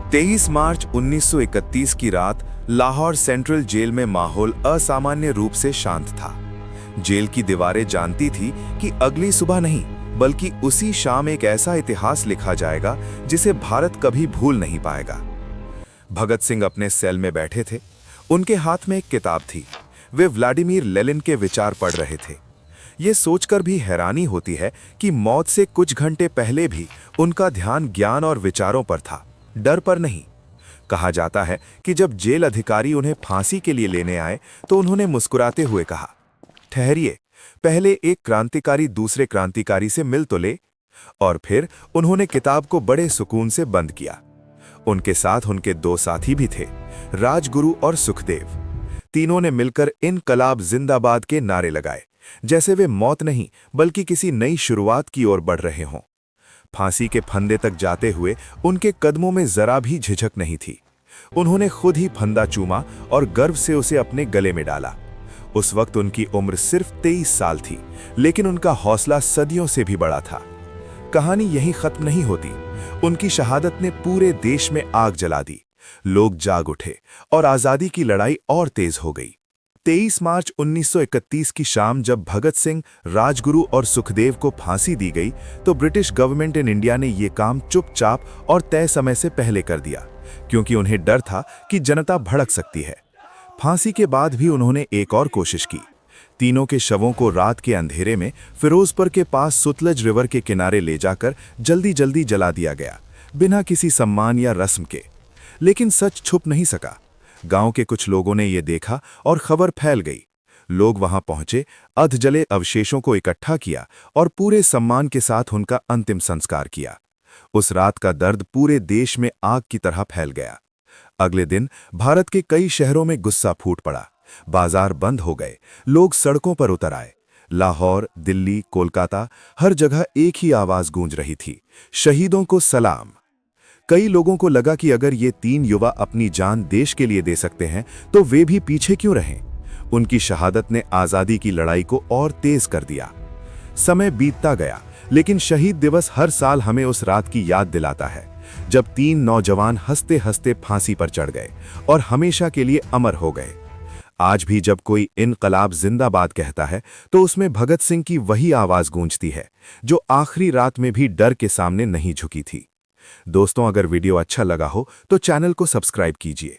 23 मार्च 1931 की रात Lahore central jail में माहौल असामान्य रूप से शांत था। जेल की दीवारें जानती थी कि अगली सुबह नहीं बल्कि उसी शाम एक ऐसा इतिहास लिखा जाएगा जिसे भारत कभी भूल नहीं पाएगा। भगत सिंह अपने सेल में बैठे थे। उनके हाथ में एक किताब थी। वे व्लादिमीर लेनिन के विचार पढ़ रहे थे। ये सोचकर भी हैरानी होती है कि मौत से कुछ घंटे पहले भी उनका ध्यान ज्ञान और विचारों पर था, डर पर नहीं। कहा जाता है कि जब जेल अधिकारी उन्हें फांसी के लिए लेने आए तो उन्होंने मुस्कुराते हुए कहा, ठहरिए, पहले एक क्रांतिकारी दूसरे क्रांतिकारी से मिल तो ले। और फिर उन्होंने किताब को बड़े सुकून से बंद किया। उनके साथ उनके दो साथी भी थे, राजगुरु और सुखदेव। तीनों ने मिलकर इनकलाब जिंदाबाद के नारे लगाए, जैसे वे मौत नहीं बल्कि किसी नई शुरुआत की ओर बढ़ रहे हों। फांसी के फंदे तक जाते हुए उनके कदमों में जरा भी झिझक नहीं थी। उन्होंने खुद ही फंदा चूमा और गर्व से उसे अपने गले में डाला। उस वक्त उनकी उम्र सिर्फ 23 साल थी, लेकिन उनका हौसला सदियों से भी बड़ा था। कहानी यहीं खत्म नहीं होती। उनकी शहादत ने पूरे देश में आग जला दी। लोग जाग उठे और आजादी की लड़ाई और तेज हो गई। 23 मार्च 1931 की शाम जब भगत सिंह, राजगुरु और सुखदेव को फांसी दी गई तो ब्रिटिश गवर्नमेंट इन इंडिया ने यह काम चुपचाप और तय समय से पहले कर दिया, क्योंकि उन्हें डर था कि जनता भड़क सकती है। फांसी के बाद भी उन्होंने एक और कोशिश की। तीनों के शवों को रात के अंधेरे में फिरोजपुर के पास सुतलज रिवर के किनारे ले जाकर जल्दी जल्दी जला दिया गया, बिना किसी सम्मान या रस्म के। लेकिन सच छुप नहीं सका। गांव के कुछ लोगों ने यह देखा और खबर फैल गई। लोग वहां पहुंचे, अधजले अवशेषों को इकट्ठा किया और पूरे सम्मान के साथ उनका अंतिम संस्कार किया। उस रात का दर्द पूरे देश में आग की तरह फैल गया। अगले दिन भारत के कई शहरों में गुस्सा फूट पड़ा। बाजार बंद हो गए, लोग सड़कों पर उतर आए। लाहौर, दिल्ली, कोलकाता, हर जगह एक ही आवाज गूंज रही थी, शहीदों को सलाम। कई लोगों को लगा कि अगर ये तीन युवा अपनी जान देश के लिए दे सकते हैं तो वे भी पीछे क्यों रहें। उनकी शहादत ने आजादी की लड़ाई को और तेज कर दिया। समय बीतता गया, लेकिन शहीद दिवस हर साल हमें उस रात की याद दिलाता है जब तीन नौजवान हंसते हंसते फांसी पर चढ़ गए और हमेशा के लिए अमर हो गए। आज भी जब कोई इनकलाब जिंदाबाद कहता है तो उसमें भगत सिंह की वही आवाज गूंजती है जो आखिरी रात में भी डर के सामने नहीं झुकी थी। दोस्तों, अगर वीडियो अच्छा लगा हो तो चैनल को सब्सक्राइब कीजिए।